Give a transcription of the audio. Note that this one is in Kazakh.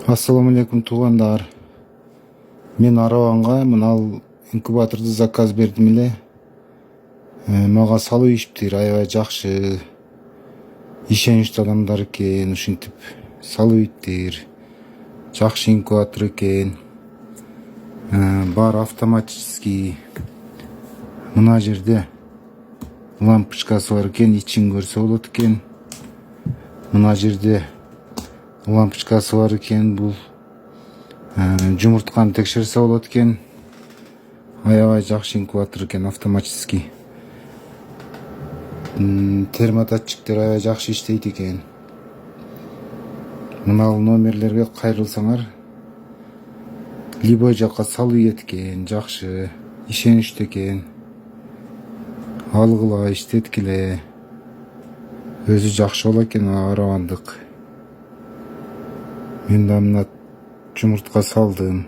Ассаламу алейкум туугандар. Мен Араванга мынал инкубаторду заказ бердим эле. Мага салуу ишиптир, аябай жакшы. Ишеничтүү адамдар экен, ушинтип салуу иттир. Жакшы инкубатор экен. Баары автоматический. Мына жерде лампочкасы бар экен, ичин көрсө болот экен. Мына жерде лампочкасы бар экен, бул жумуртканы текшерсе болот экен. Аябай жакшы инкубатор экен, автоматический. Термотатчиктер аябай жакшы иштейт экен. Мынал номерлерге кайрылсаңар, любой жакка салуу экен, жакшы, ишеничтүү экен. Алгыла, иштеткиле. Өзү жакшы болот экен, Аравандык. Мен да мына жумуртка салдым.